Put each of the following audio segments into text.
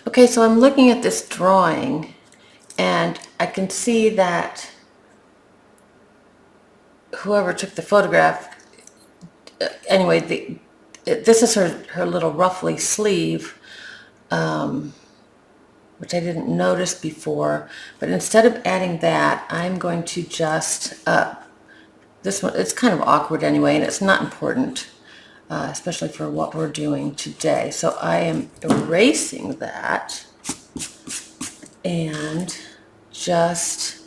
Okay, so I'm looking at this drawing and I can see that whoever took the photograph, anyway, this is her little ruffly sleeve, which I didn't notice before, but instead of adding that, I'm going to just, this one, it's kind of awkward anyway, and it's not important, especially for what we're doing today. So I am erasing that and just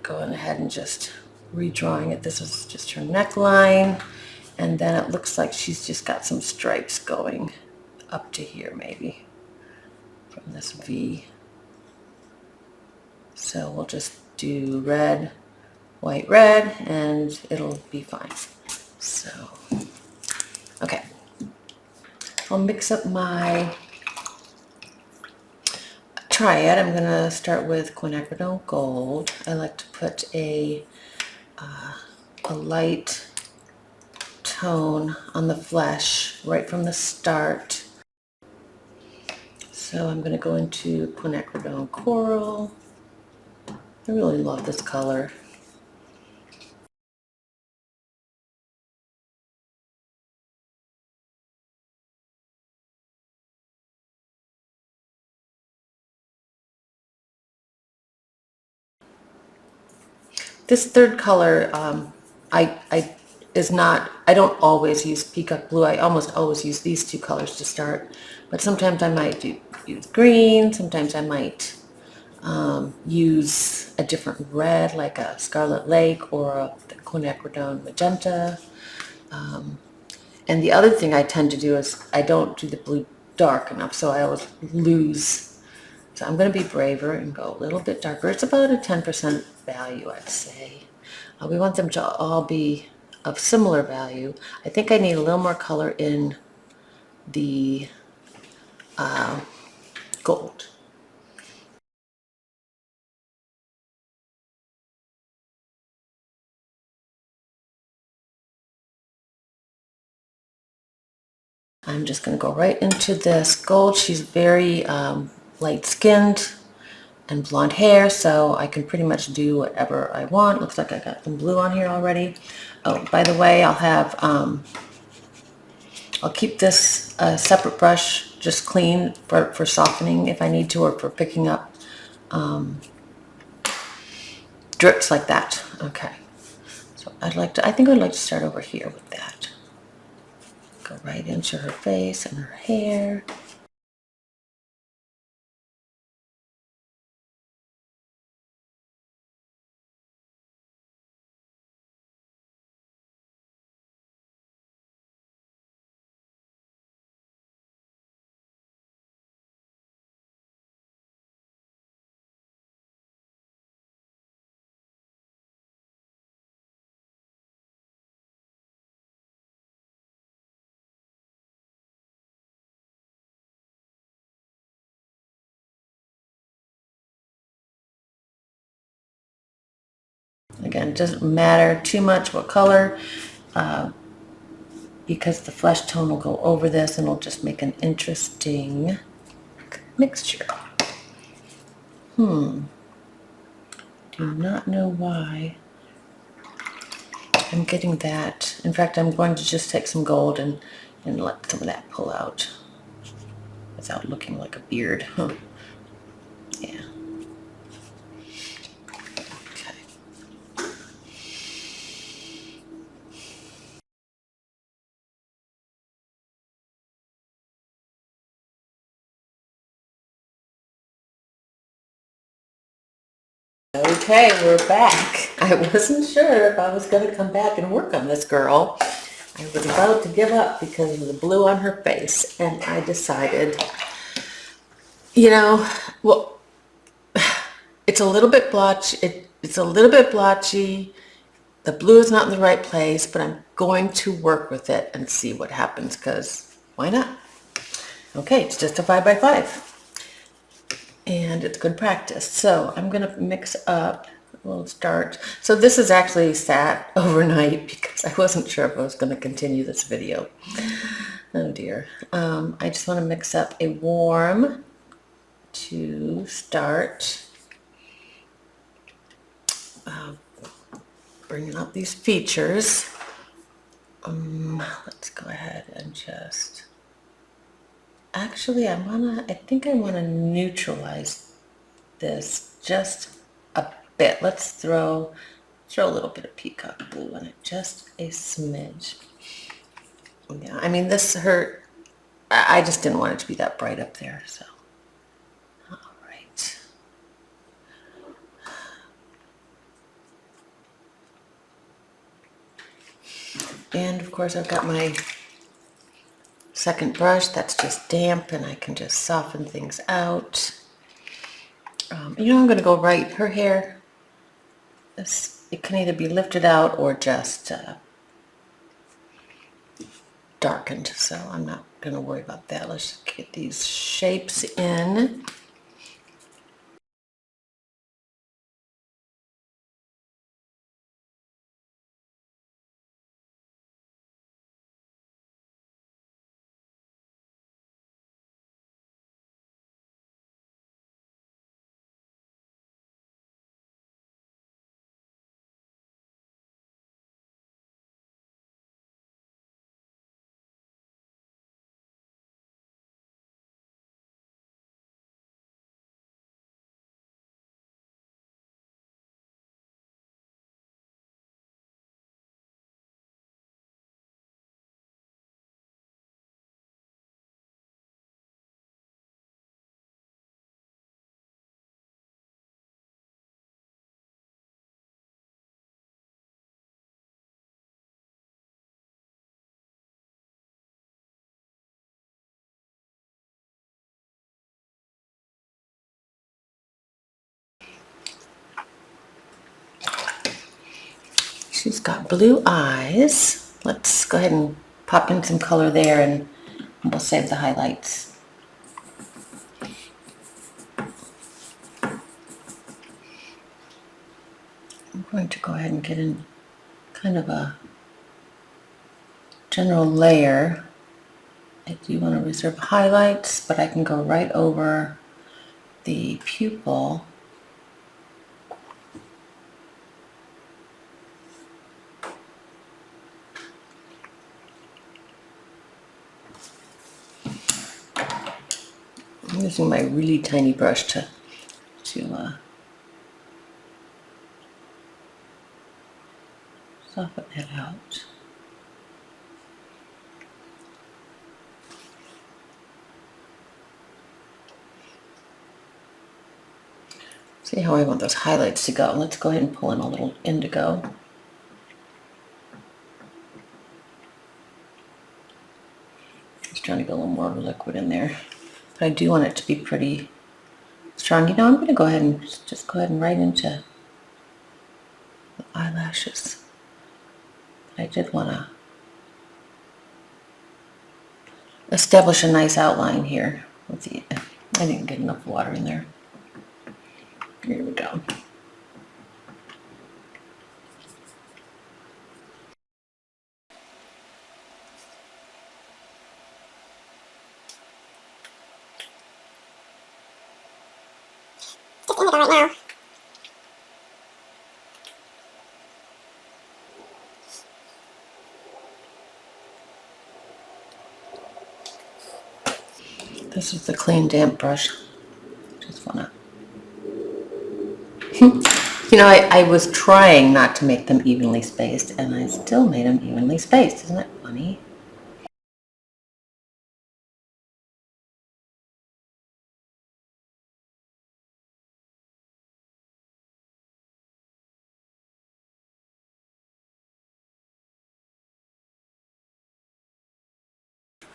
going ahead and just redrawing it. This is just her neckline, and then it looks like she's just got some stripes going up to here maybe from this V. So we'll just do red, white, red, and it'll be fine. So, okay. I'll mix up my triad. I'm going to start with quinacridone gold. I like to put a light tone on the flesh right from the start. So I'm going to go into quinacridone coral. I really love this color. This third color, I don't always use peacock blue. I almost always use these two colors to start, but sometimes I might use green. Sometimes I might use a different red, like a Scarlet Lake or a quinacridone magenta. And the other thing I tend to do is I don't do the blue dark enough, so I always lose. So I'm going to be braver and go a little bit darker. It's about a 10% value, I'd say. We want them to all be of similar value. I think I need a little more color in the gold. I'm just going to go right into this gold. She's very light-skinned and blonde hair, so I can pretty much do whatever I want. Looks like I got some blue on here already. Oh, by the way, I'll keep this separate brush just clean for softening if I need to, or for picking up drips like that. Okay, so I think I'd like to start over here with that. Go right into her face and her hair. Again, it doesn't matter too much what color, because the flesh tone will go over this and it'll just make an interesting mixture. Do not know why I'm getting that. In fact, I'm going to just take some gold and let some of that pull out without looking like a beard. Yeah. Okay. Okay, we're back. I wasn't sure if I was going to come back and work on this girl. I was about to give up because of the blue on her face, and I decided, well, it's a little bit blotchy. It's a little bit blotchy. The blue is not in the right place, but I'm going to work with it and see what happens, because why not? Okay, it's just a 5x5. And it's good practice. So I'm going to mix up. We'll start. So this is actually sat overnight because I wasn't sure if I was going to continue this video. Oh dear. I just want to mix up a warm to start bringing out these features. Let's go ahead and just, actually I think I want to neutralize this just a bit. Let's throw a little bit of peacock blue in it, just a smidge. Yeah, I mean this hurt. I just didn't want it to be that bright up there, so. All right. And of course I've got my second brush that's just damp and I can just soften things out. I'm going to go right, her hair, it can either be lifted out or just darkened, so I'm not going to worry about that. Let's just get these shapes in. She's got blue eyes. Let's go ahead and pop in some color there and we'll save the highlights. I'm going to go ahead and get in kind of a general layer. I do want to reserve highlights, but I can go right over the pupil. I'm using my really tiny brush to soften that out. See how I want those highlights to go. Let's go ahead and pull in a little indigo. Just trying to get a little more liquid in there. But I do want it to be pretty strong. I'm going to go ahead and just go ahead and write into the eyelashes. I did want to establish a nice outline here with the, I didn't get enough water in there. Here we go. It's indigo right now. This is the clean damp brush. Just want to, I was trying not to make them evenly spaced and I still made them evenly spaced. Isn't that funny?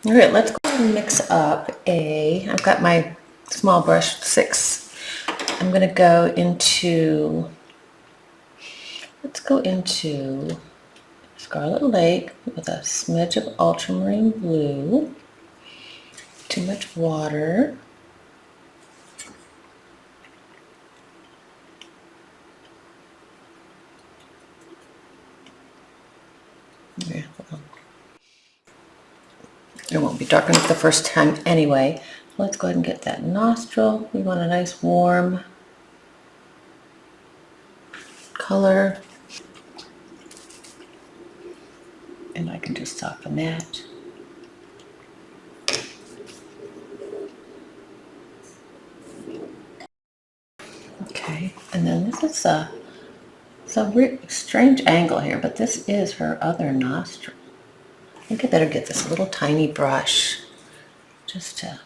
All right, let's go ahead and mix up I've got my small brush 6. I'm going to go into, let's go into Scarlet Lake with a smidge of ultramarine blue. Too much water. Yeah, I won't Won't be dark enough the first time anyway. Let's go ahead and get that nostril. We want a nice warm color. And I can just soften that. Okay, and then this is it's a strange angle here, but this is her other nostril. I think I better get this little tiny brush just to...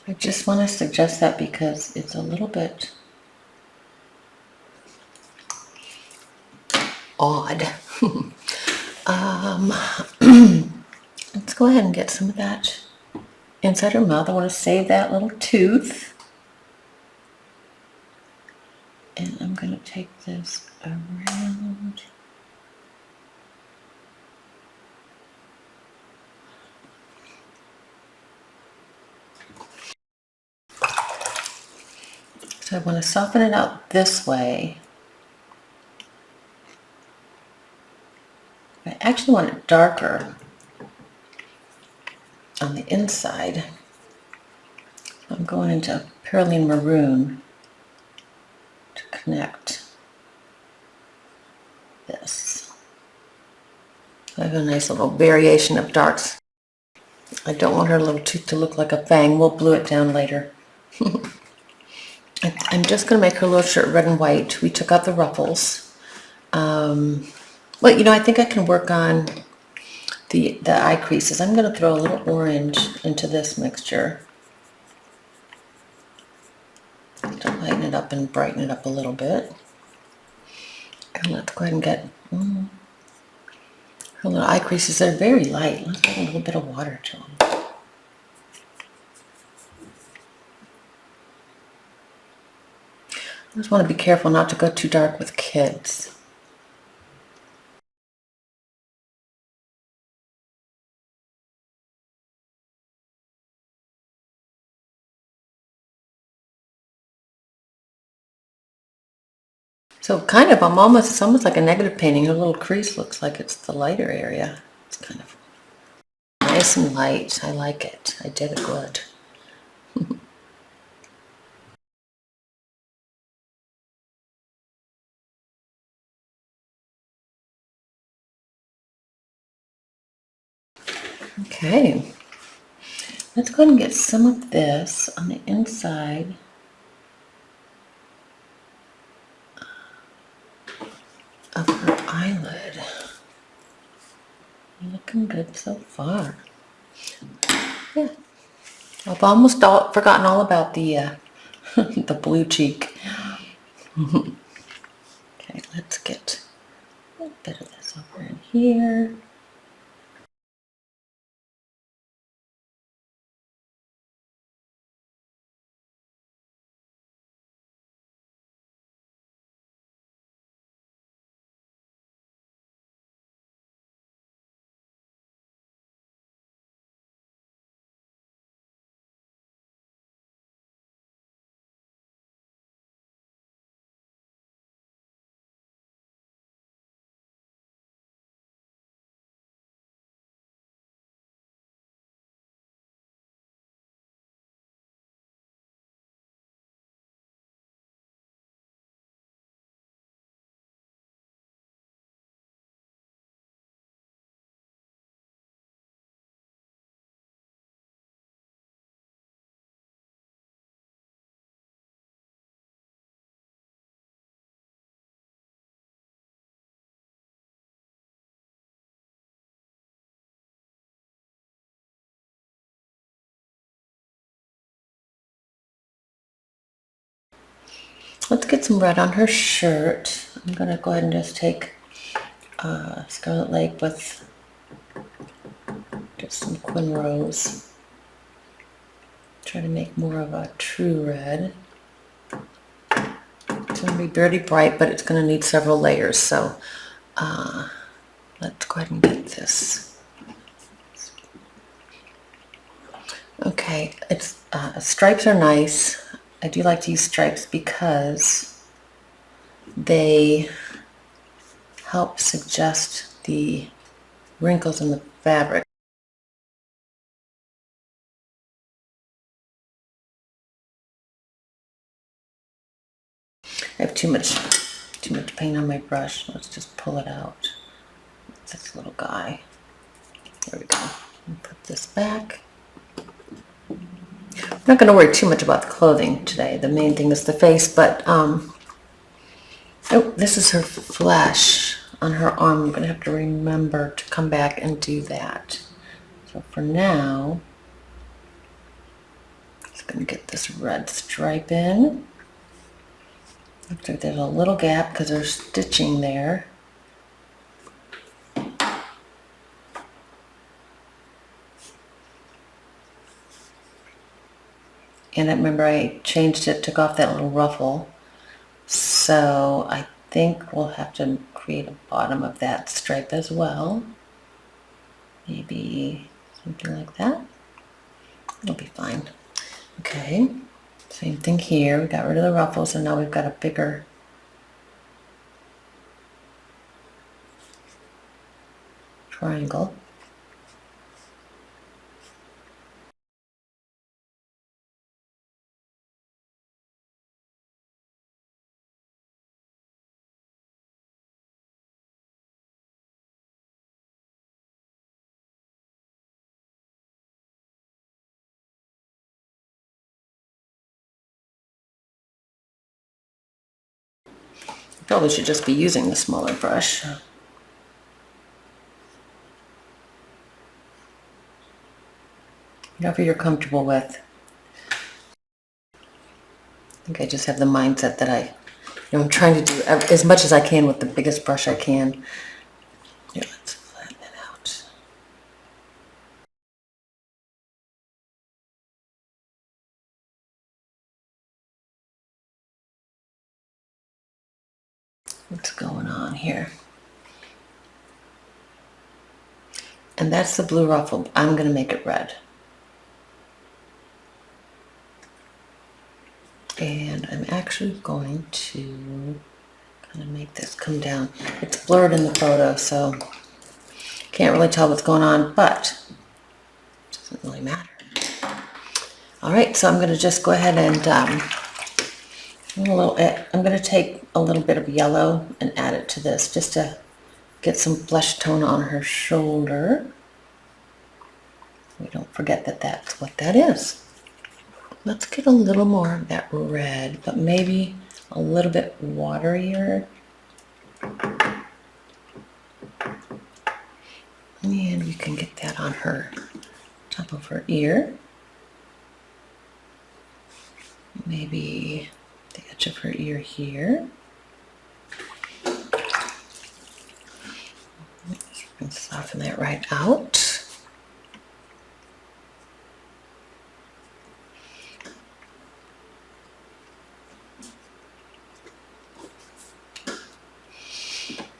I just want to suggest that because it's a little bit odd. Let's go ahead and get some of that inside her mouth. I want to save that little tooth. And I'm going to take this around. So I want to soften it out this way. I actually want it darker on the inside. I'm going into Perylene Maroon to connect this. I have a nice little variation of darks. I don't want her little tooth to look like a fang. We'll blue it down later. I'm just going to make her little shirt red and white. We took out the ruffles. Well, you know, I think I can work on the eye creases. I'm going to throw a little orange into this mixture to lighten it up and brighten it up a little bit. And let's go ahead and get her little eye creases. They're very light. Let's add a little bit of water to them. I just want to be careful not to go too dark with kids. So kind of, it's almost like a negative painting. Her little crease looks like it's the lighter area. It's kind of nice and light. I like it. I did it good. Okay. Let's go ahead and get some of this on the inside of her eyelid. Looking good so far. Yeah. I've almost forgotten all about the the blue cheek. Okay, let's get a little bit of this over in here. Let's get some red on her shirt. I'm going to go ahead and just take Scarlet Lake with just some Quin Rose. Try to make more of a true red. It's going to be pretty bright, but it's going to need several layers. So let's go ahead and get this. Okay, it's stripes are nice. I do like to use stripes because they help suggest the wrinkles in the fabric. I have too much paint on my brush. Let's just pull it out. This little guy. There we go. Put this back. I'm not going to worry too much about the clothing today. The main thing is the face, but oh, this is her flesh on her arm. I'm going to have to remember to come back and do that. So for now, I'm just going to get this red stripe in. Looks like there's a little gap because there's stitching there. And I remember I changed it, took off that little ruffle. So I think we'll have to create a bottom of that stripe as well. Maybe something like that. It'll be fine. Okay, same thing here. We got rid of the ruffles and now we've got a bigger triangle. Probably should just be using the smaller brush. Whatever you're comfortable with. I think I just have the mindset that I'm trying to do as much as I can with the biggest brush I can. Here, let's flatten it out. What's going on here? And that's the blue ruffle. I'm going to make it red. And I'm actually going to kind of make this come down. It's blurred in the photo, so can't really tell what's going on, but it doesn't really matter. All right, so I'm going to just go ahead and I'm going to take a little bit of yellow and add it to this just to get some flesh tone on her shoulder. We don't forget that that's what that is. Let's get a little more of that red, but maybe a little bit waterier. And we can get that on her top of her ear. Maybe the edge of her ear here. And soften that right out.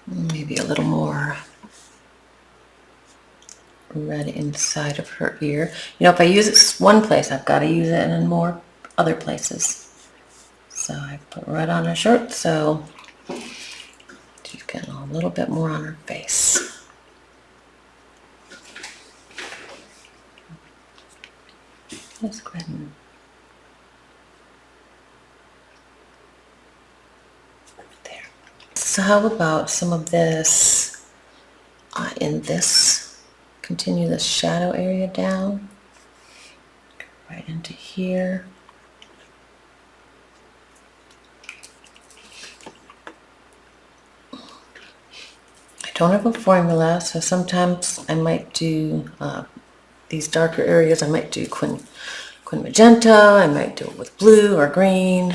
Maybe a little more red inside of her ear. You know, if I use it one place, I've got to use it in more other places. So I put red on her shirt, so she's getting a little bit more on her face. Let's go ahead and there. So how about some of this in this, continue the shadow area down, right into here. I don't have a formula, so sometimes I might do these darker areas. I might do quin magenta, I might do it with blue or green.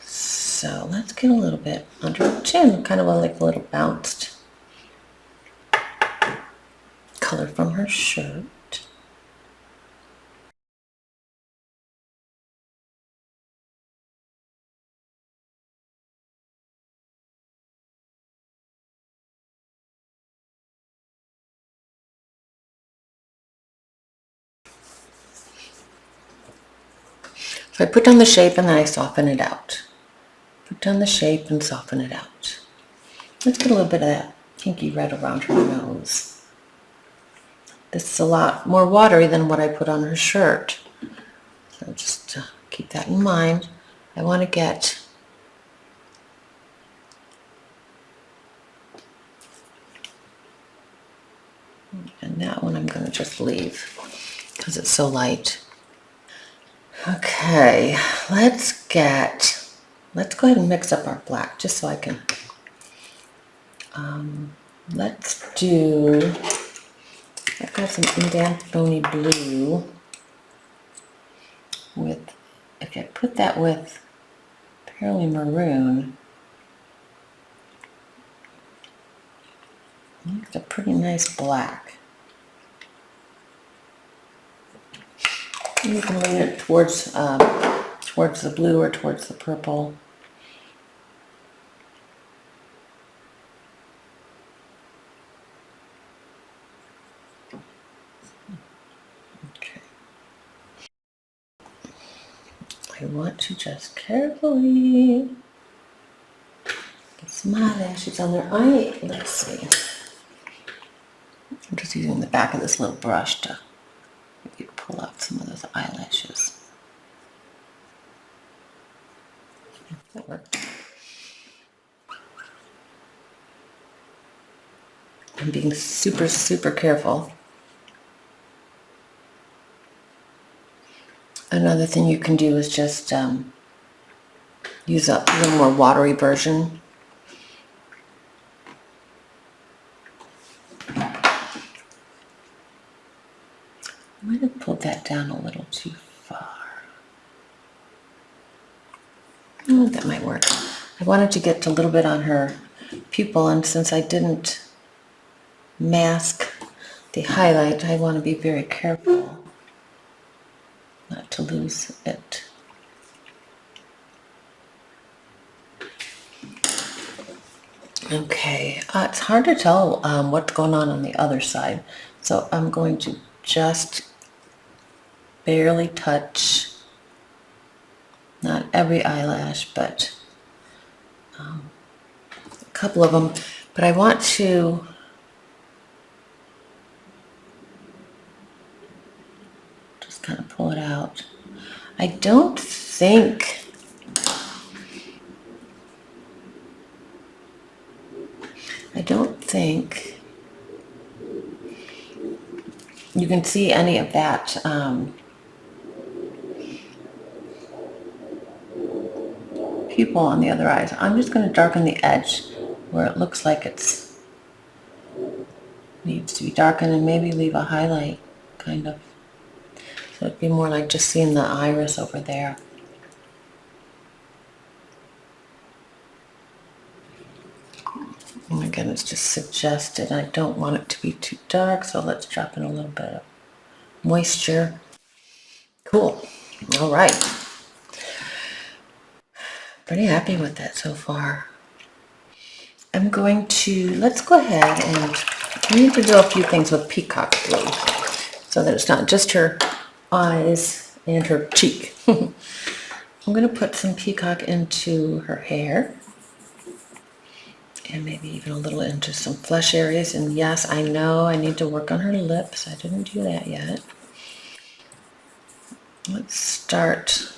So let's get a little bit under the chin, kind of like a little bounced color from her shirt. So I put down the shape and then I soften it out. Put down the shape and soften it out. Let's get a little bit of that pinky red around her nose. This is a lot more watery than what I put on her shirt. So just keep that in mind. I want to get and that one I'm going to just leave because it's so light. Okay, let's go ahead and mix up our black just so I can, let's do, I've got some Indanthony blue with, if I put that with Pearly Maroon, it's a pretty nice black. You can lean it towards the blue or towards the purple. Okay. I want to just carefully get some eyelashes on their eye. Let's see. I'm just using the back of this little brush to maybe pull out some of those eyelashes. That worked. I'm being super, super careful. Another thing you can do is just use a little more watery version. I might have pulled that down a little too far. Oh, that might work. I wanted to get a little bit on her pupil, and since I didn't mask the highlight, I want to be very careful not to lose it. Okay, it's hard to tell what's going on the other side, so I'm going to just barely touch, not every eyelash, but a couple of them, but I want to just kind of pull it out. I don't think you can see any of that pupil on the other eyes. I'm just going to darken the edge where it looks like it's needs to be darkened and maybe leave a highlight, kind of. So it'd be more like just seeing the iris over there. And again, it's just suggested. I don't want it to be too dark, so let's drop in a little bit of moisture. Cool. All right. Pretty happy with that so far. I'm going to, let's go ahead and I need to do a few things with peacock blue so that it's not just her eyes and her cheek. I'm going to put some peacock into her hair and maybe even a little into some flesh areas. And yes, I know I need to work on her lips. I didn't do that yet. Let's start.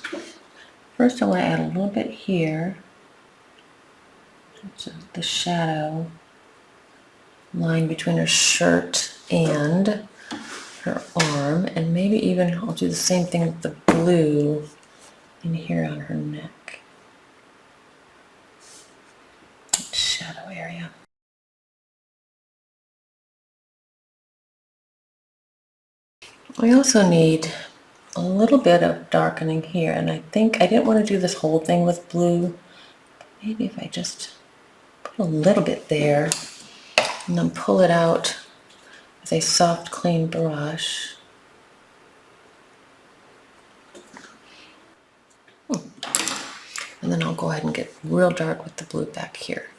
First I want to add a little bit here. The shadow line between her shirt and her arm, and maybe even I'll do the same thing with the blue in here on her neck. Shadow area. I also need a little bit of darkening here, and I think I didn't want to do this whole thing with blue. Maybe if I just put a little bit there and then pull it out with a soft, clean brush. And then I'll go ahead and get real dark with the blue back here.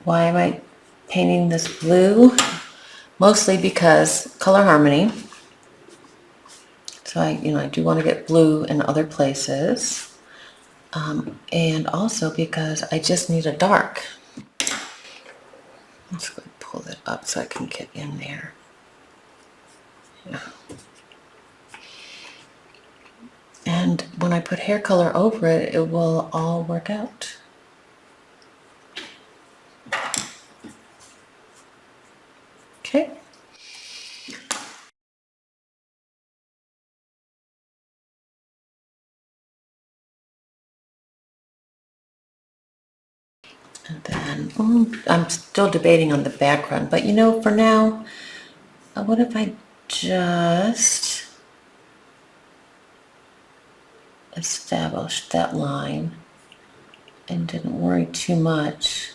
Why am I painting this blue? Mostly because color harmony. So I do want to get blue in other places. And also because I just need a dark. Let's go pull it up so I can get in there. Yeah. And when I put hair color over it, it will all work out. Okay. And then I'm still debating on the background, but for now, what if I just established that line and didn't worry too much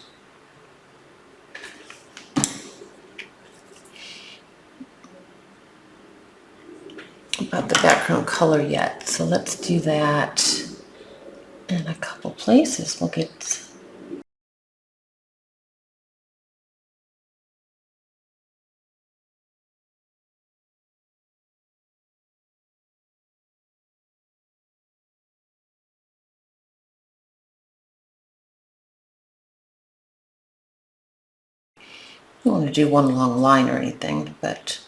about the background color yet. So let's do that in a couple places. We'll get I don't want to do one long line or anything, but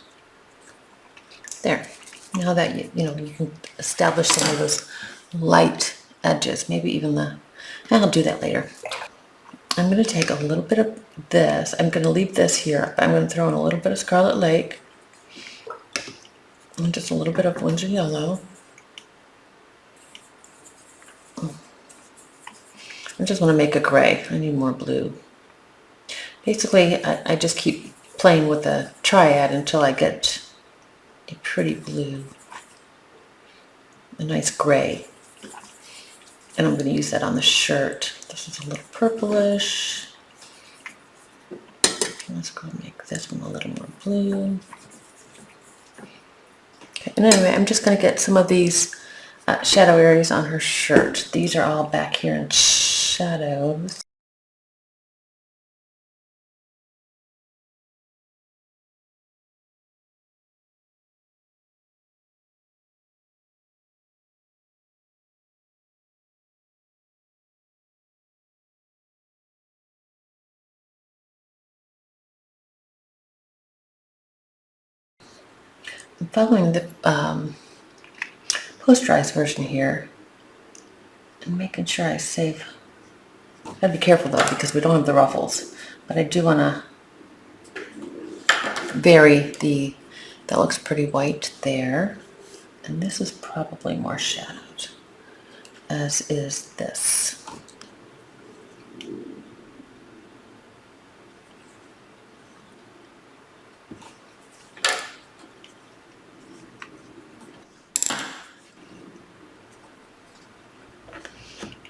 there. Now that you can establish some of those light edges, maybe even and I'll do that later. I'm going to take a little bit of this. I'm going to leave this here, but I'm going to throw in a little bit of Scarlet Lake and just a little bit of Windsor Yellow. I just want to make a gray. I need more blue. Basically, I just keep playing with the triad until I get a pretty blue, a nice gray. And I'm going to use that on the shirt. This is a little purplish. Let's go make this one a little more blue. Okay, and anyway, I'm just going to get some of these shadow areas on her shirt. These are all back here in shadows. I'm following the posterized version here and making sure I save. Gotta be careful though because we don't have the ruffles, but I do want to vary that looks pretty white there. And this is probably more shadowed, as is this.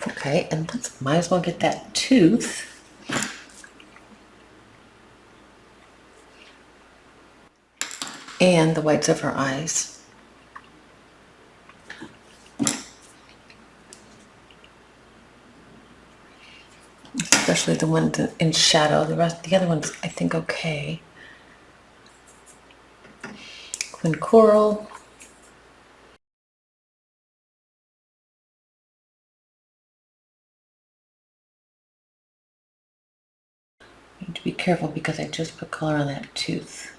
Okay, and might as well get that tooth. And the whites of her eyes. Especially the one in shadow. The other one's, I think, okay. Quinn Coral. Need to be careful because I just put color on that tooth.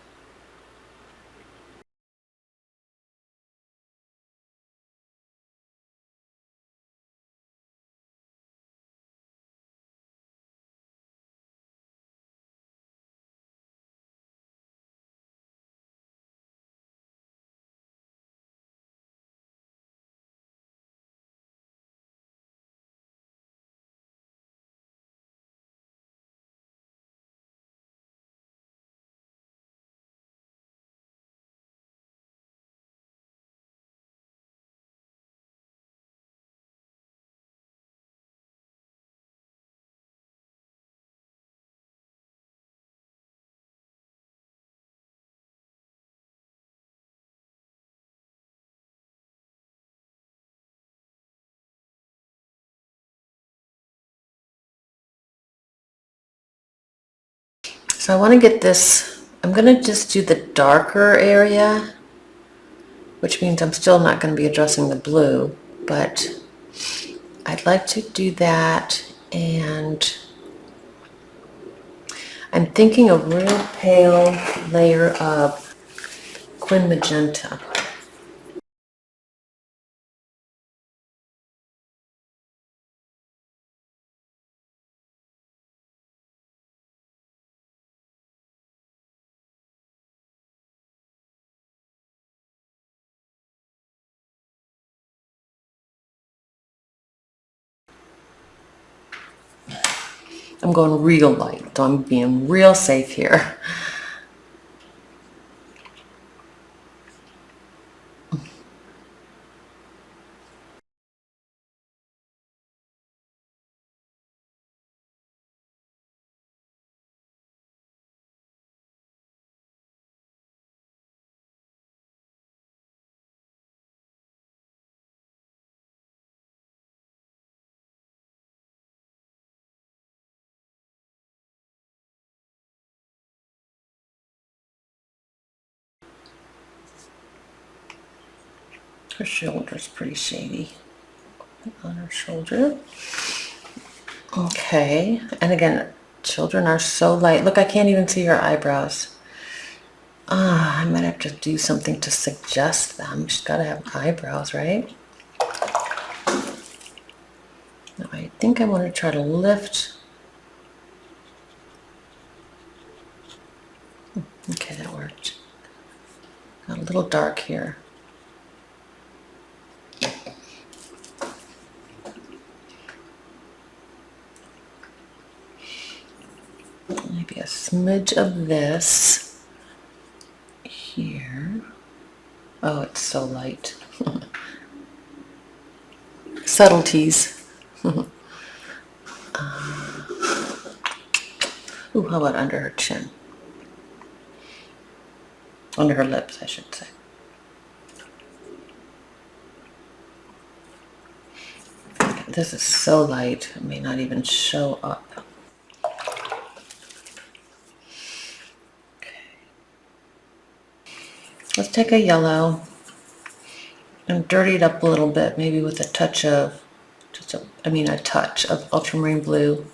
So I want to get this, I'm going to just do the darker area, which means I'm still not going to be addressing the blue, but I'd like to do that. And I'm thinking a real pale layer of Quin Magenta. I'm going real light, so I'm being real safe here. Her shoulder's pretty shady on her shoulder. Okay, and again, children are so light. Look, I can't even see her eyebrows. I might have to do something to suggest them. She's got to have eyebrows, right? Now, I think I want to try to lift. Okay, that worked. Got a little dark here. Maybe a smidge of this here. Oh, it's so light. Subtleties. Ooh, how about under her chin? Under her lips, I should say. This is so light, it may not even show up. Okay. Let's take a yellow and dirty it up a little bit, maybe with a touch of, a touch of ultramarine blue.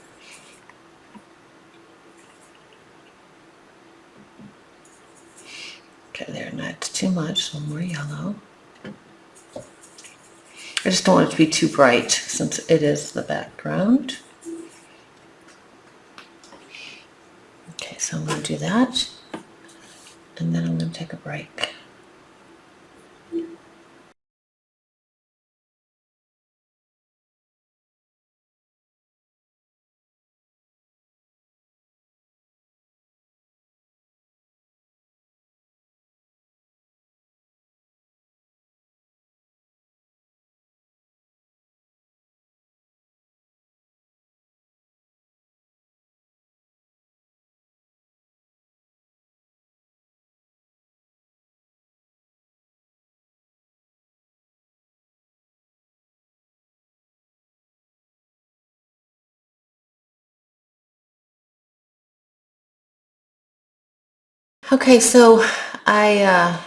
Okay, there, not too much, so more yellow. I just don't want it to be too bright since it is the background. Okay, so I'm going to do that, and then I'm going to take a break. Okay, so I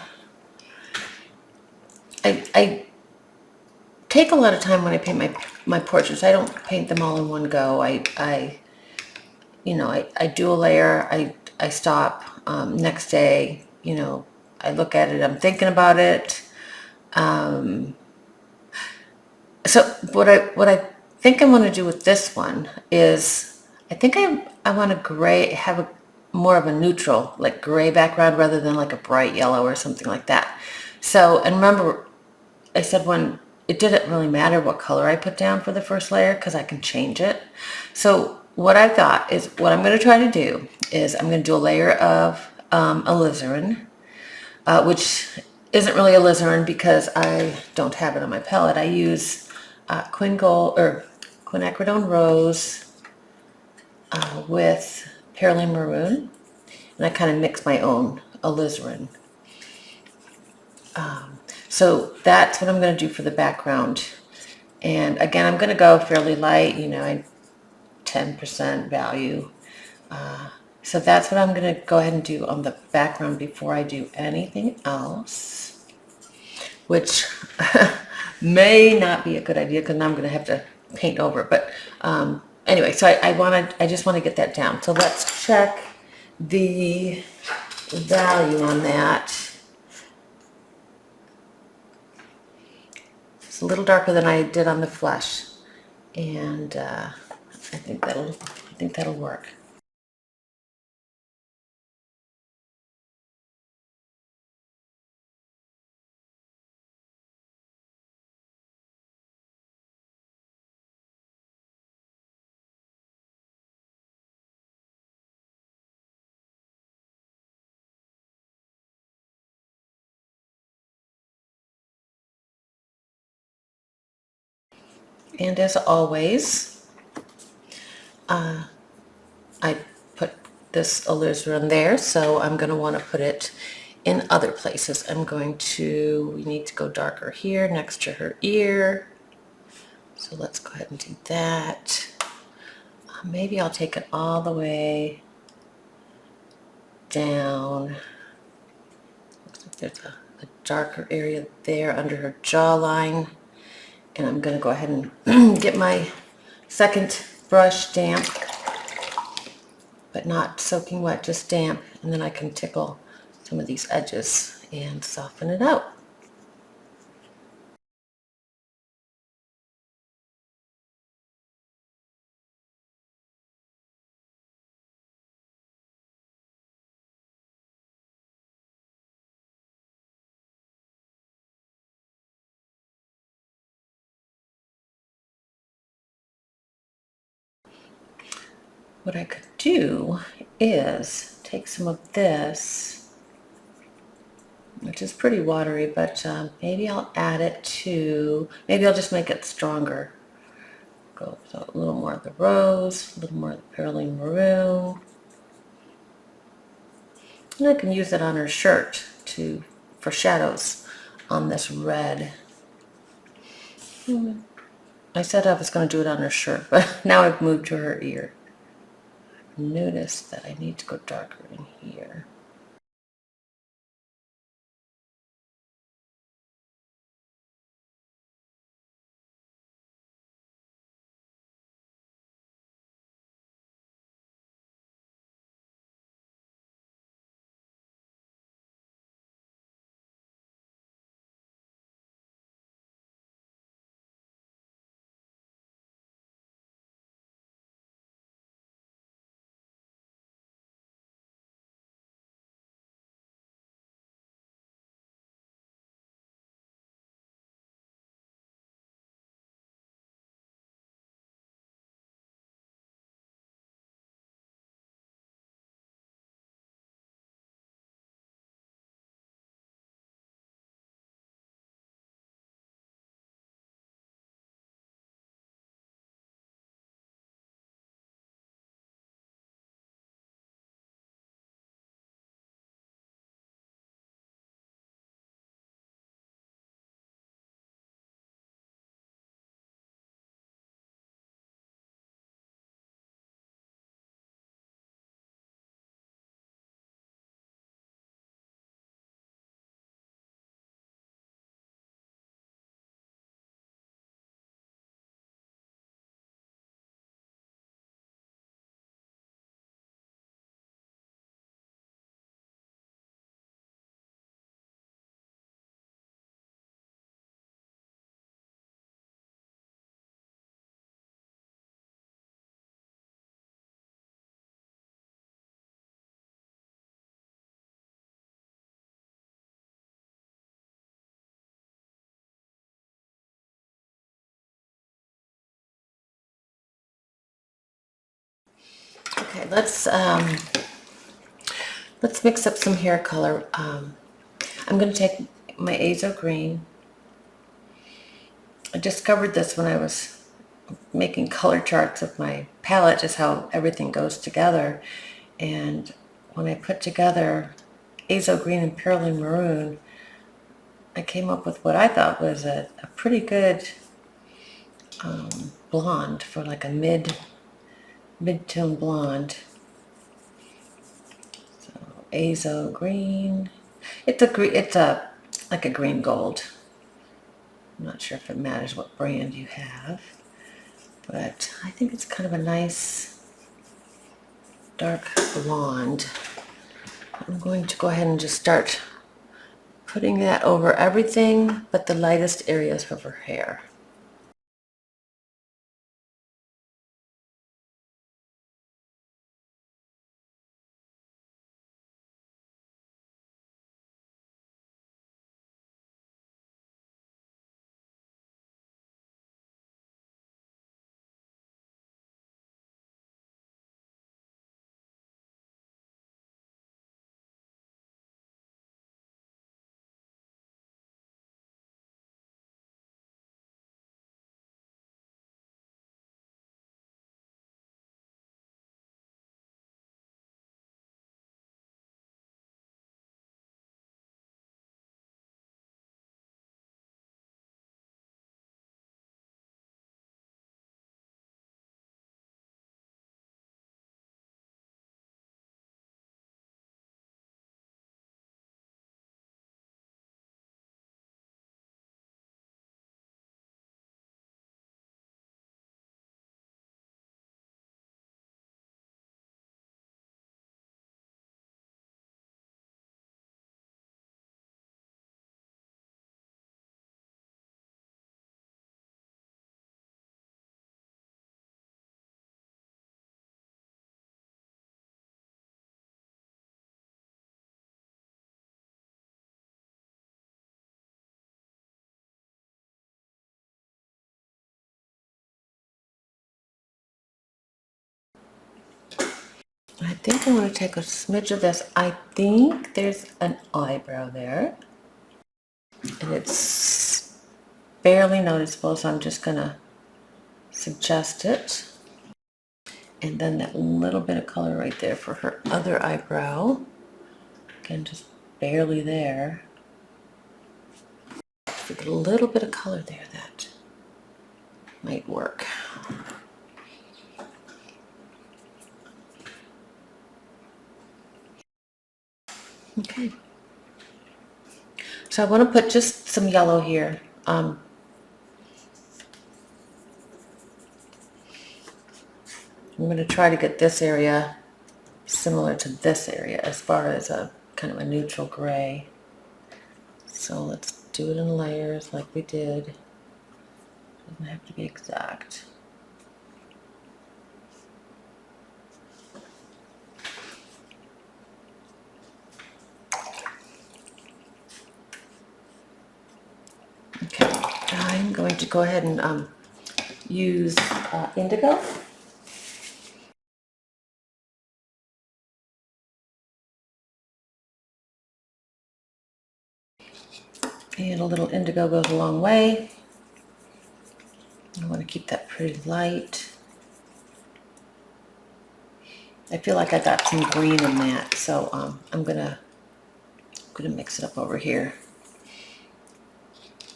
take a lot of time when I paint my portraits. I don't paint them all in one go. I do a layer, I stop, next day, I look at it, I'm thinking about it. So what I think I want to do with this one is I think I want to have a more of a neutral, like gray background rather than like a bright yellow or something like that. So, and remember, I said when it didn't really matter what color I put down for the first layer because I can change it. So what I've got is what I'm going to try to do is I'm going to do a layer of alizarin, which isn't really alizarin because I don't have it on my palette. I use quinacridone rose with perylene maroon, and I kind of mix my own alizarin. So that's what I'm going to do for the background. And again, I'm going to go fairly light, 10% value. So that's what I'm going to go ahead and do on the background before I do anything else, which may not be a good idea because now I'm going to have to paint over it. But anyway, so I just want to get that down. So let's check the value on that. It's a little darker than I did on the flesh, and I think that'll work. And as always, I put this alizarin there, so I'm going to want to put it in other places. We need to go darker here next to her ear. So let's go ahead and do that. Maybe I'll take it all the way down. Looks like there's a darker area there under her jawline. And I'm going to go ahead and get my second brush damp, but not soaking wet, just damp, and then I can tickle some of these edges and soften it out. What I could do is take some of this, which is pretty watery, but maybe I'll add it to, maybe I'll just make it stronger. Go so a little more of the rose, a little more of the perylene maroon. And I can use it on her shirt for shadows on this red. I said I was going to do it on her shirt, but now I've moved to her ear. Notice that I need to go darker in here. Okay, let's mix up some hair color. I'm going to take my azo green. I discovered this when I was making color charts of my palette, just how everything goes together. And when I put together azo green and perylene maroon, I came up with what I thought was a pretty good blonde for like a mid-tone blonde. Azo green. It's like a green gold. I'm not sure if it matters what brand you have, but I think it's kind of a nice dark blonde. I'm going to go ahead and just start putting that over everything but the lightest areas of her hair. I think I'm going to take a smidge of this. I think there's an eyebrow there, and it's barely noticeable, so I'm just going to suggest it. And then that little bit of color right there for her other eyebrow. Again, just barely there. If we get a little bit of color there, that might work. Okay. So I want to put just some yellow here. I'm going to try to get this area similar to this area as far as a kind of a neutral gray. So let's do it in layers like we did. Doesn't have to be exact. Okay, I'm going to go ahead and use indigo. And a little indigo goes a long way. I want to keep that pretty light. I feel like I got some green in that, so I'm gonna mix it up over here.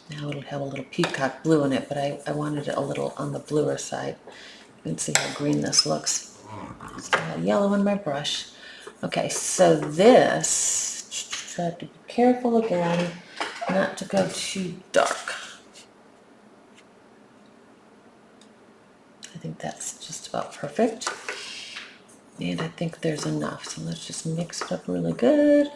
Now it'll have a little peacock blue in it, but I wanted it a little on the bluer side. You can see how green this looks. Still have yellow in my brush. Okay, so this, try to be careful again, not to go too dark. I think that's just about perfect. And I think there's enough, so let's just mix it up really good.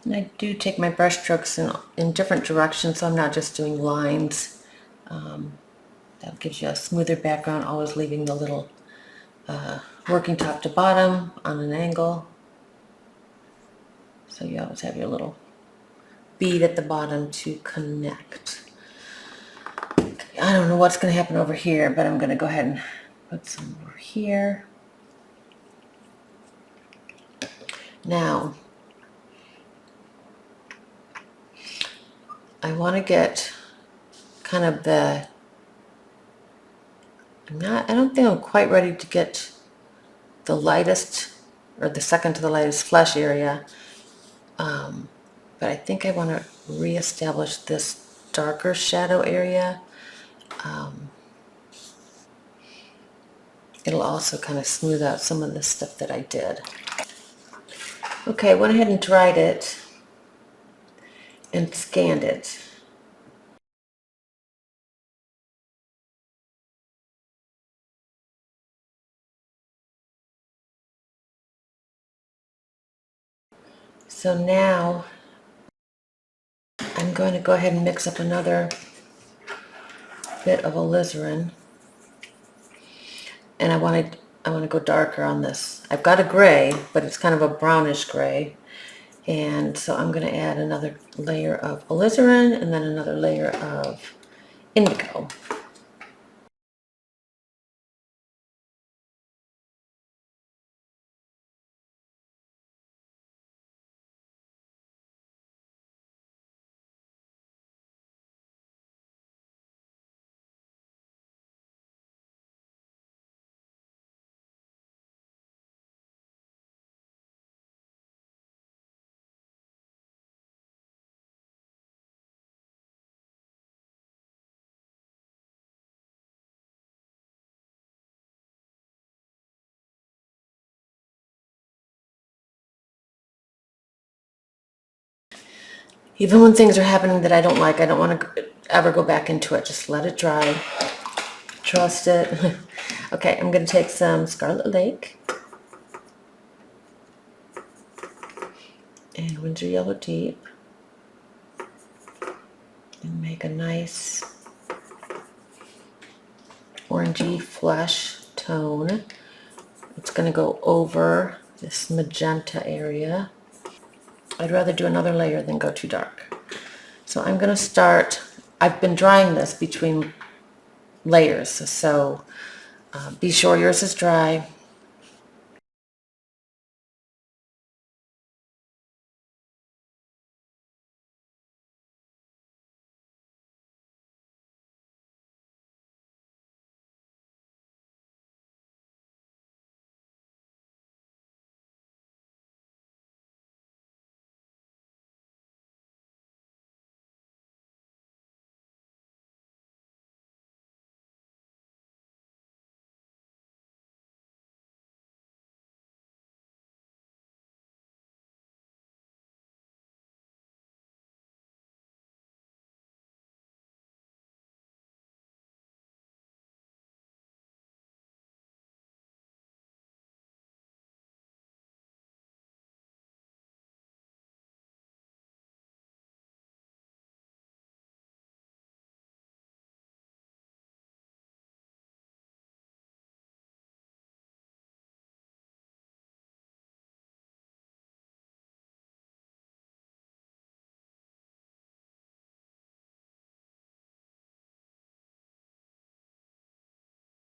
And I do take my brush strokes in different directions, so I'm not just doing lines. That gives you a smoother background, always leaving the little working top to bottom on an angle. So you always have your little bead at the bottom to connect. I don't know what's going to happen over here, but I'm going to go ahead and put some over here. Now, I want to get kind of the, I don't think I'm quite ready to get the lightest or the second to the lightest flesh area. But I think I want to reestablish this darker shadow area. It'll also kind of smooth out some of the stuff that I did. Okay, I went ahead and dried it and scanned it. So now I'm going to go ahead and mix up another bit of alizarin, and I want to go darker on this. I've got a gray, but it's kind of a brownish gray, and so I'm going to add another layer of alizarin and then another layer of indigo. Even when things are happening that I don't like, I don't want to ever go back into it. Just let it dry. Trust it. Okay, I'm going to take some Scarlet Lake and Windsor Yellow Deep and make a nice orangey flesh tone. It's going to go over this magenta area. I'd rather do another layer than go too dark. So I'm going to start, I've been drying this between layers, so be sure yours is dry.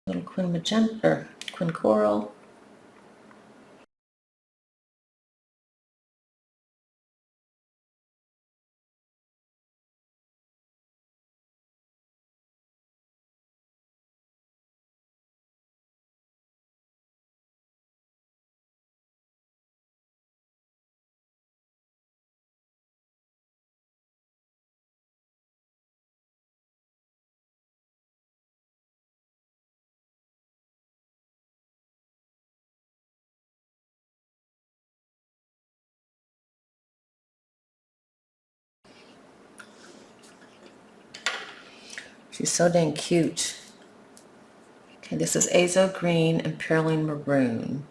Little Quin Magenta, or Quin Coral. She's so dang cute. Okay, this is Azo Green and Perylene Maroon.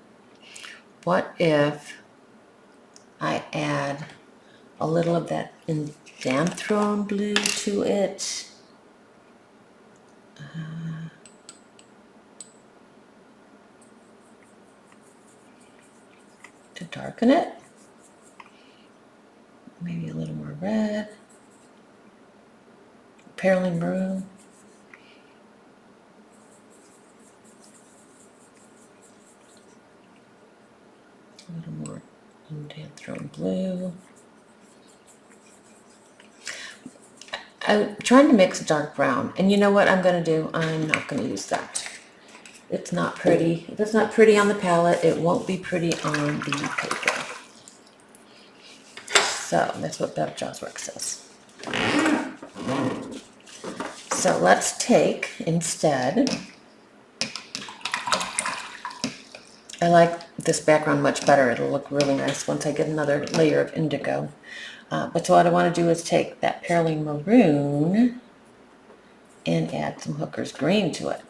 What if I add a little of that Xanthrone blue to it? To darken it. Maybe a little more red. Perylene Maroon. A little more Xanthrone blue. I'm trying to mix dark brown, and you know what I'm going to do? I'm not going to use that. It's not pretty. If it's not pretty on the palette, it won't be pretty on the paper. So that's what Bev Jawswork says. So let's take, instead, I like this background much better. It'll look really nice once I get another layer of indigo. But so what I want to do is take that Pearly Maroon and add some Hooker's Green to it.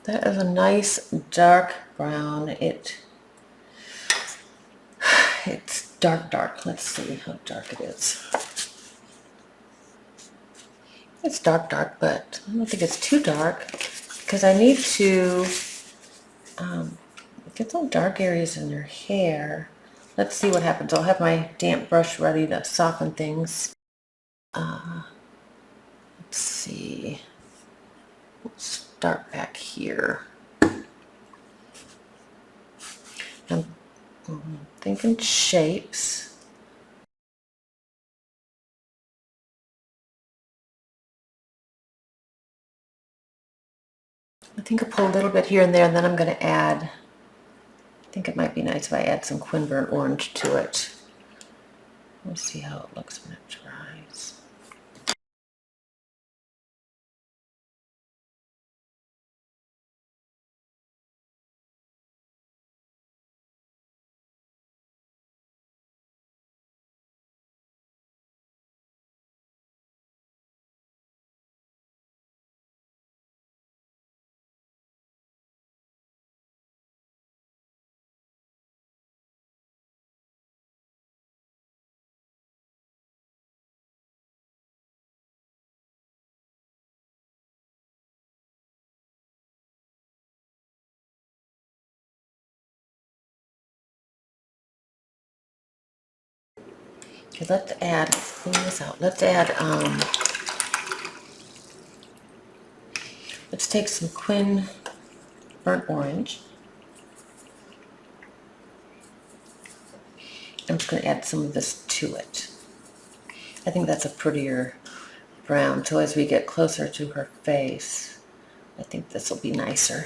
That is a nice dark brown. It's dark. Let's see how dark it is. It's dark, but I don't think it's too dark because I need to get some dark areas in your hair. Let's see what happens. I'll have my damp brush ready to soften things. Let's see. Let's start back here. I'm thinking shapes. I think I'll pull a little bit here and there, and then I'm going to add, I think it might be nice if I add some Quinburn orange to it. Let's see how it looks when it dries. Okay, let's add, clean this out. Let's add, let's take some Quin burnt orange. I'm just going to add some of this to it. I think that's a prettier brown. So as we get closer to her face, I think this will be nicer.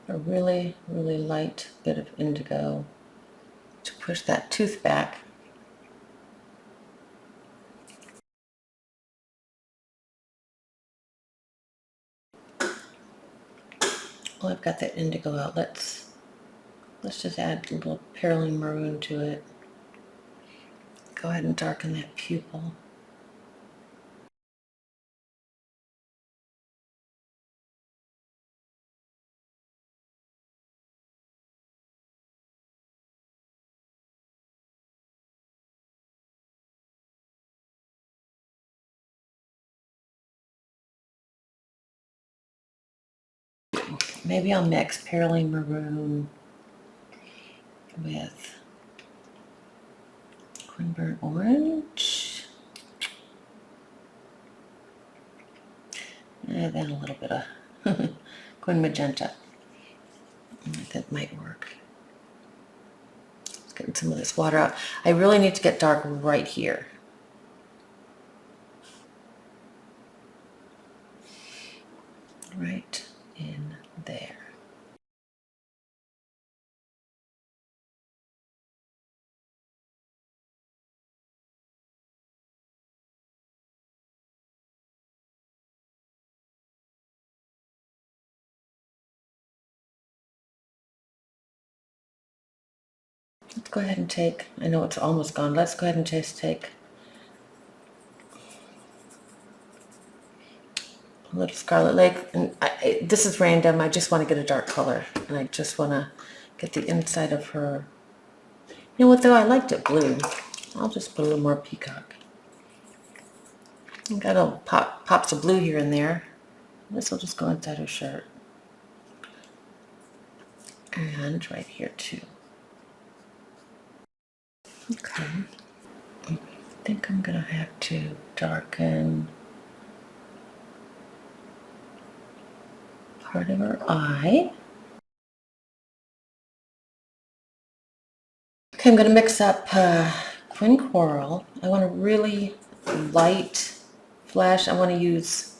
A really, really light bit of indigo to push that tooth back. Well, I've got that indigo out. Let's just add a little Pearly Maroon to it. Go ahead and darken that pupil. Maybe I'll mix Pearly Maroon with Quinburn Orange. And then a little bit of Quin Magenta. That might work. Just getting some of this water out. I really need to get dark right here. Right in there. Let's go ahead and take, I know it's almost gone, let's go ahead and just take a little Scarlet Lake. And this is random, I just want to get a dark color. And I just want to get the inside of her. You know what though, I liked it blue. I'll just put a little more peacock. Got little pops of blue here and there. This will just go inside her shirt. And right here too. Okay. I think I'm gonna have to darken part of her eye. Okay, I'm gonna mix up Quin Coral. I want a really light flash. I want to use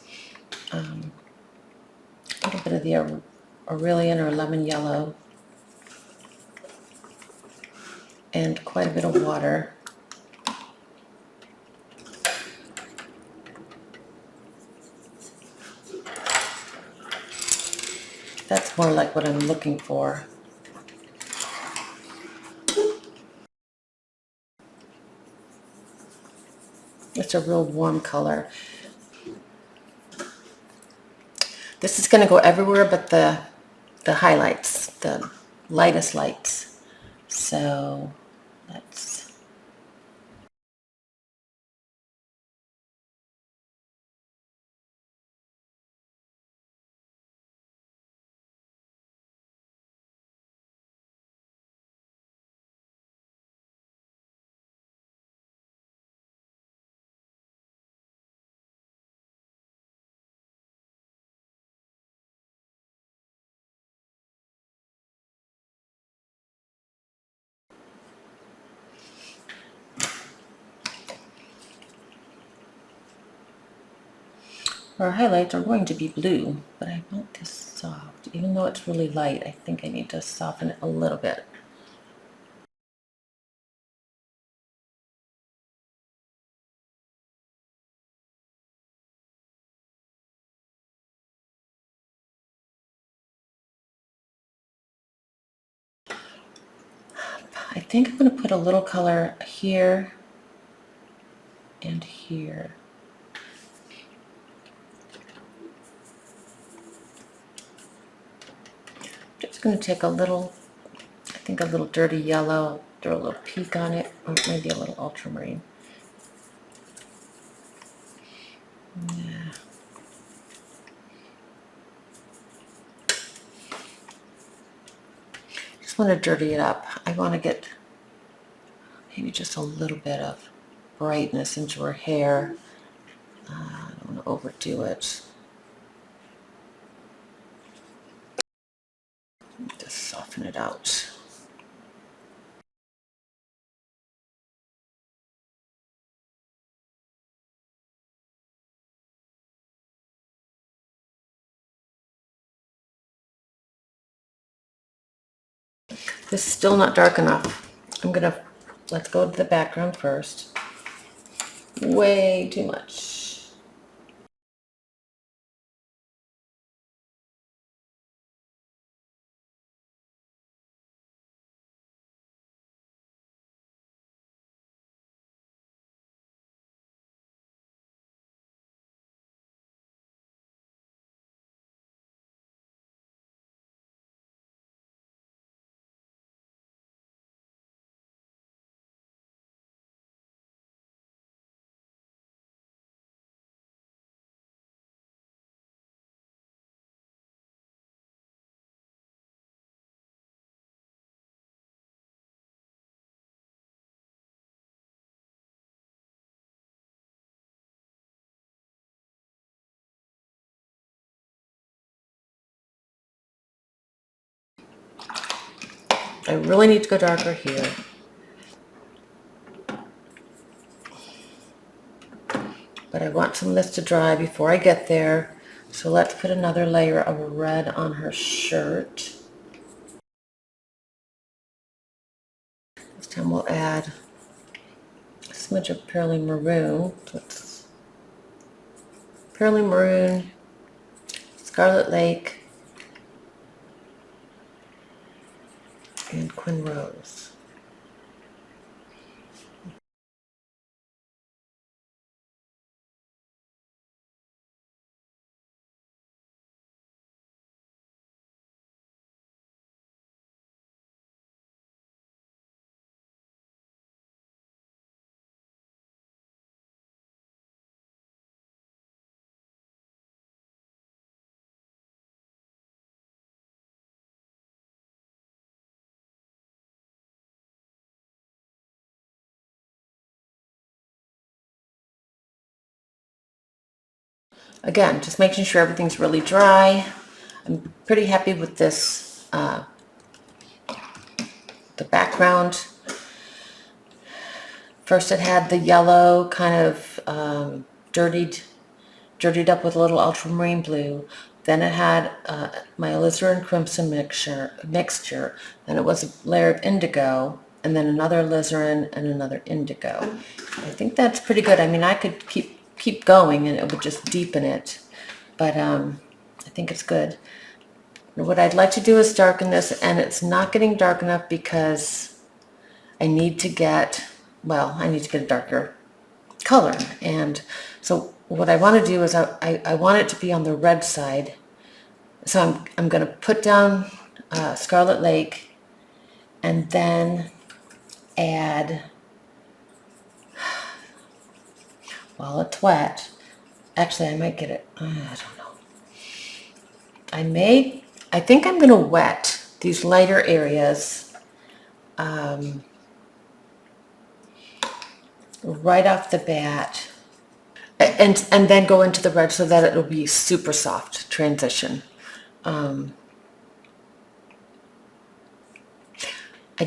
a little bit of the Aurelian or lemon yellow and quite a bit of water. That's more like what I'm looking for. It's a real warm color. This is going to go everywhere but the highlights, the lightest lights. So let's, our highlights are going to be blue, but I want this soft. Even though it's really light, I think I need to soften it a little bit. I think I'm going to put a little color here and here. Just going to take a little, I think a little dirty yellow, throw a little peak on it, or maybe a little ultramarine. Yeah. Just want to dirty it up. I want to get maybe just a little bit of brightness into her hair. I don't want to overdo it. Just soften it out. This is still not dark enough. Let's go to the background first. Way too much. I really need to go darker here. But I want some of this to dry before I get there. So let's put another layer of red on her shirt. This time we'll add a smidge of Pearly Maroon. So it's Pearly Maroon, Scarlet Lake, and Quin Rose. Again, just making sure everything's really dry. I'm pretty happy with this, the background. First it had the yellow kind of dirtied up with a little ultramarine blue. Then it had my alizarin crimson mixture. Then it was a layer of indigo, and then another alizarin and another indigo. I think that's pretty good. I mean, I could keep going and it would just deepen it, but I think it's good. What I'd like to do is darken this, and it's not getting dark enough because I need to get a darker color. And so what I want to do is I want it to be on the red side. So I'm going to put down Scarlet Lake and then add, while it's wet, actually I might get it, I don't know. I think I'm going to wet these lighter areas right off the bat. And then go into the red so that it'll be super soft transition. I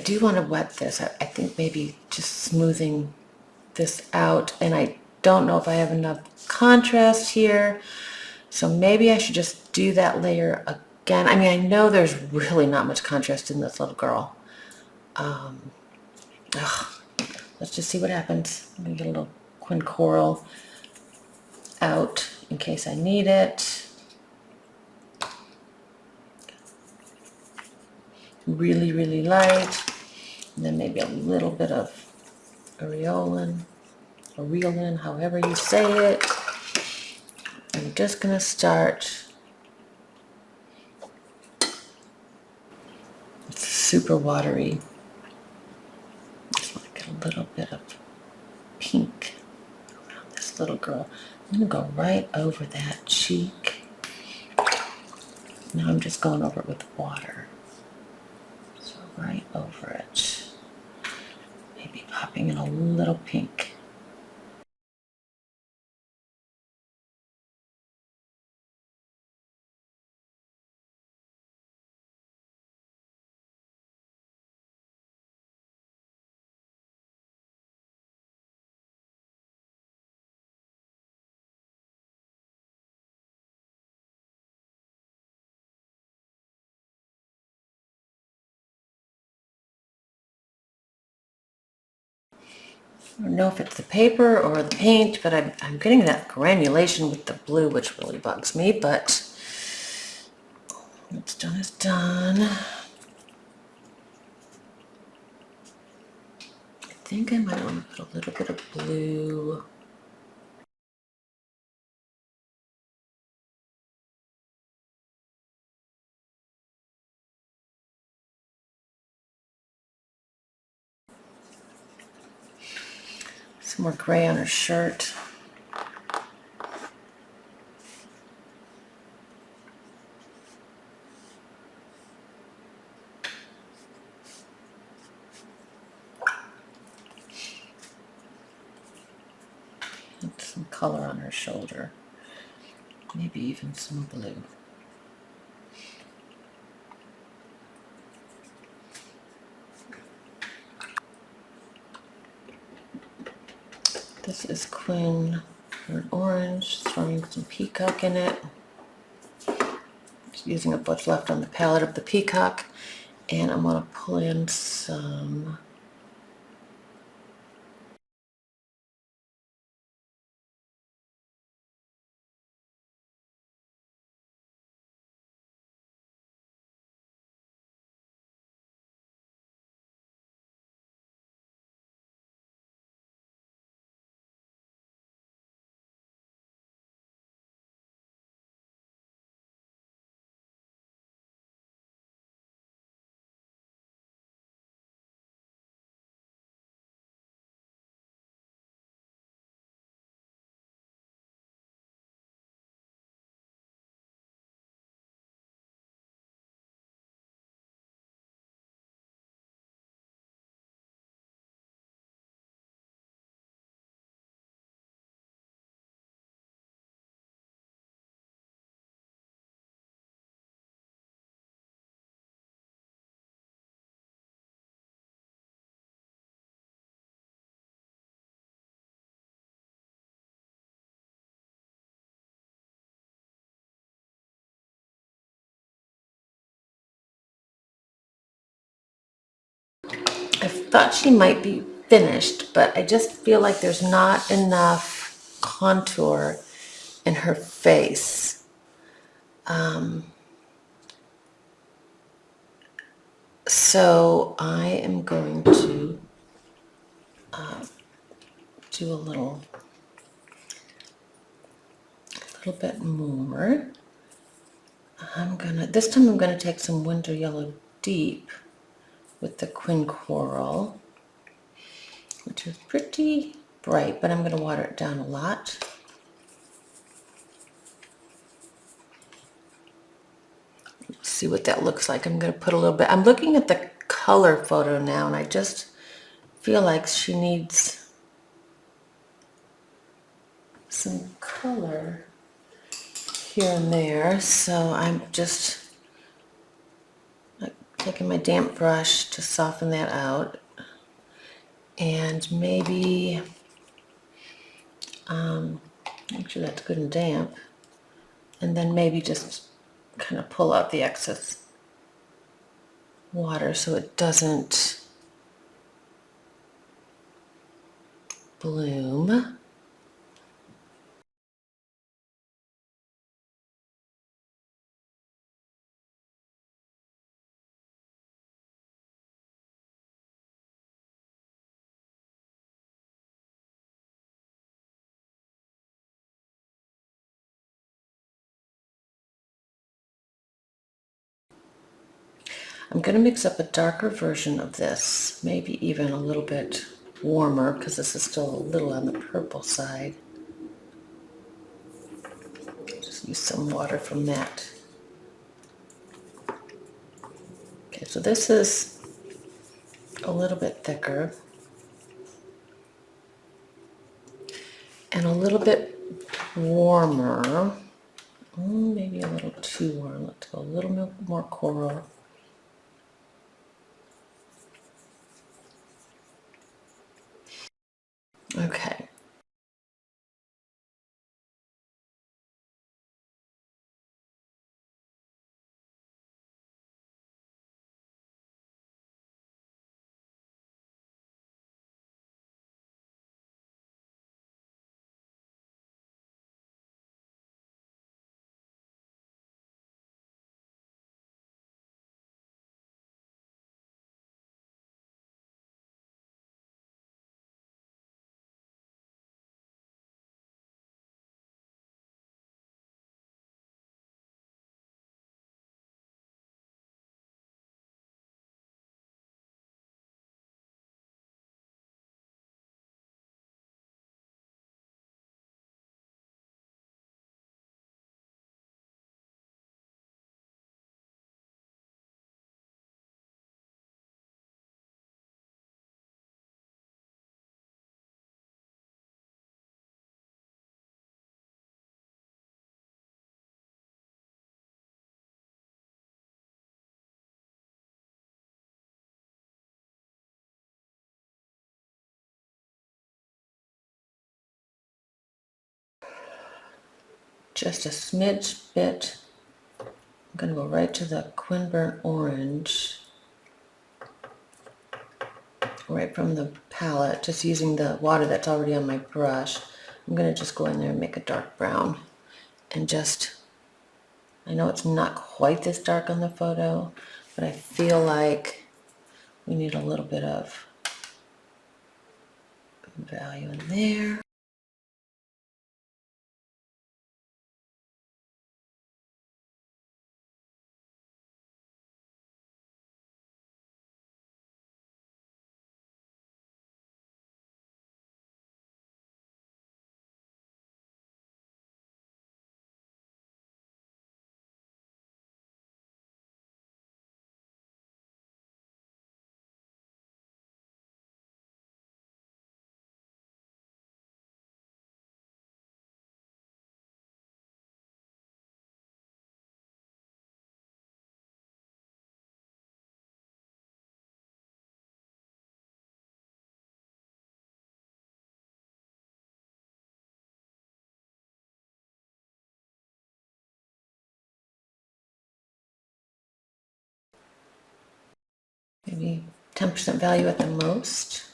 do want to wet this. I think maybe just smoothing this out, and I don't know if I have enough contrast here, so maybe I should just do that layer again. I mean, I know there's really not much contrast in this little girl. Let's just see what happens. Let me get a little Quin Coral out in case I need it. Really, really light. And then maybe a little bit of Aureolin, however you say it. I'm just going to start. It's super watery. Just want to get a little bit of pink around this little girl. I'm going to go right over that cheek. Now I'm just going over it with water. So right over it. Maybe popping in a little pink. I don't know if it's the paper or the paint, but I'm getting that granulation with the blue, which really bugs me, but what's done is done. I think I might want to put a little bit of blue. Some more gray on her shirt. And some color on her shoulder. Maybe even some blue. This is Quinn Burnt Orange, throwing some peacock in it. Just using up what's left on the palette of the peacock. And I'm going to pull in some I thought she might be finished, but I just feel like there's not enough contour in her face. So I am going to do a little bit more. This time I'm gonna take some Winter Yellow Deep with the Quin Coral, which is pretty bright, but I'm gonna water it down a lot. See what that looks like. I'm gonna put a little bit, I'm looking at the color photo now and I just feel like she needs some color here and there. So I'm just taking my damp brush to soften that out. And maybe, make sure that's good and damp. And then maybe just kind of pull out the excess water so it doesn't bloom. I'm going to mix up a darker version of this, maybe even a little bit warmer because this is still a little on the purple side. Just use some water from that. Okay, so this is a little bit thicker and a little bit warmer. Maybe a little too warm. Let's go a little more coral. Okay. just a smidge bit. I'm going to go right to the Quinburn Orange, right from the palette, just using the water that's already on my brush. I'm going to just go in there and make a dark brown. And just, I know it's not quite this dark on the photo, but I feel like we need a little bit of value in there. Maybe 10% value at the most,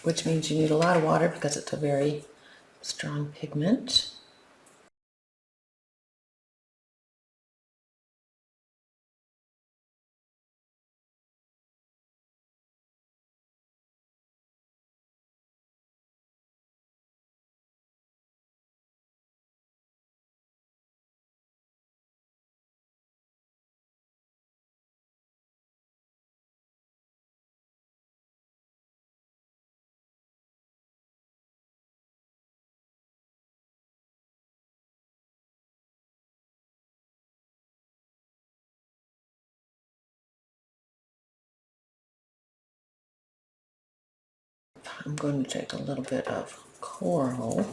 which means you need a lot of water because it's a very strong pigment. I'm going to take a little bit of coral,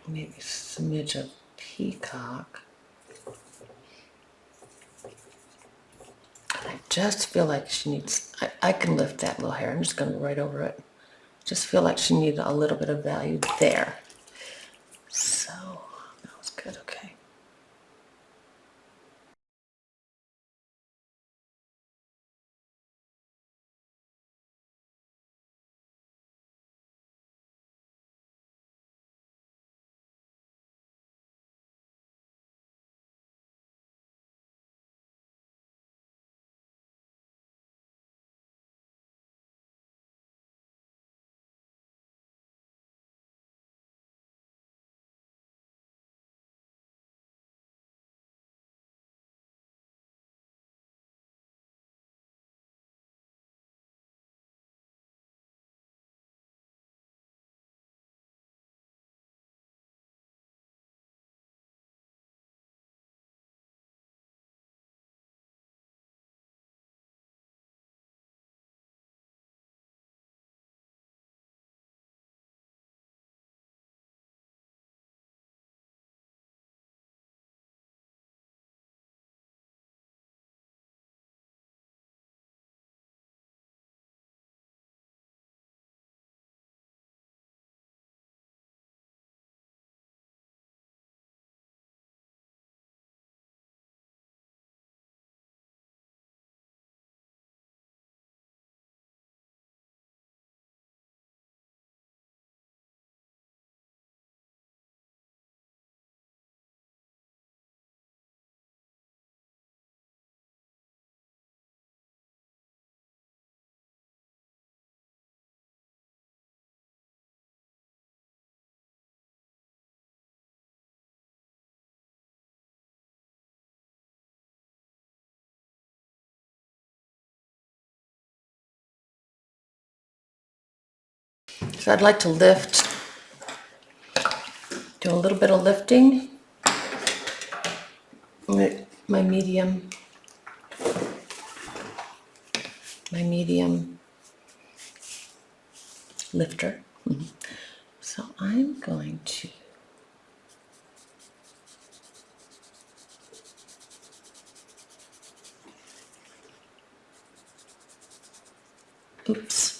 maybe a smidge of peacock. I just feel like she needs, I can lift that little hair. I'm just going to go right over it. Just feel like she needed a little bit of value there. So, that was good, okay. So I'd like to lift, do a little bit of lifting. My medium lifter. So I'm going to oops.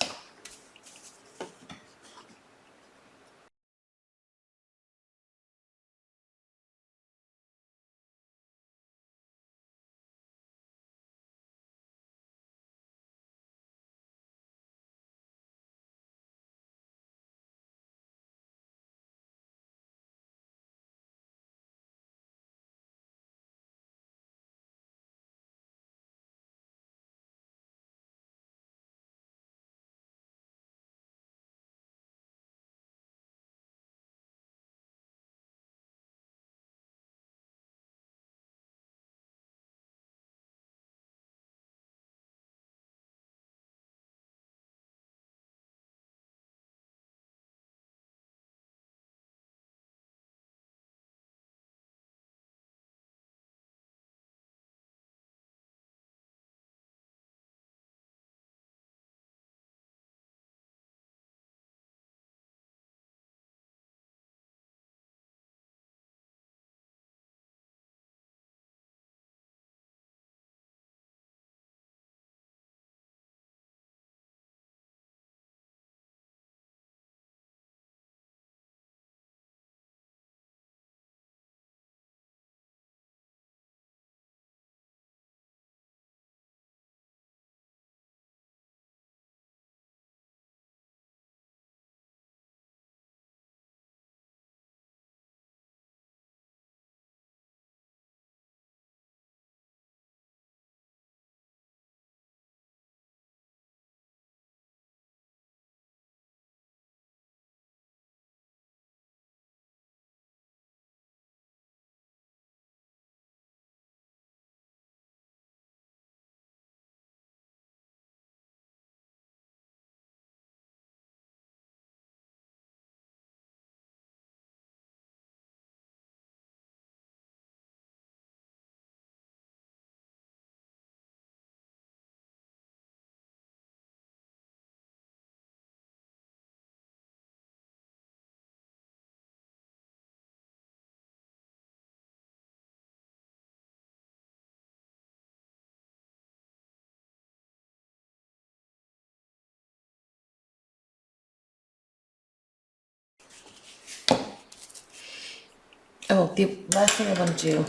the last thing I want to do,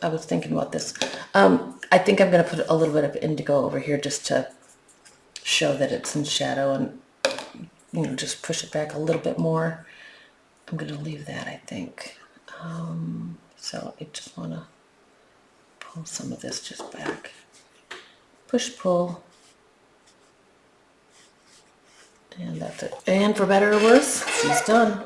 I was thinking about this. I think I'm going to put a little bit of indigo over here just to show that it's in shadow and, you know, just push it back a little bit more. I'm going to leave that, I think. So I just want to pull some of this just back. Push, pull. And that's it. And for better or worse, she's done.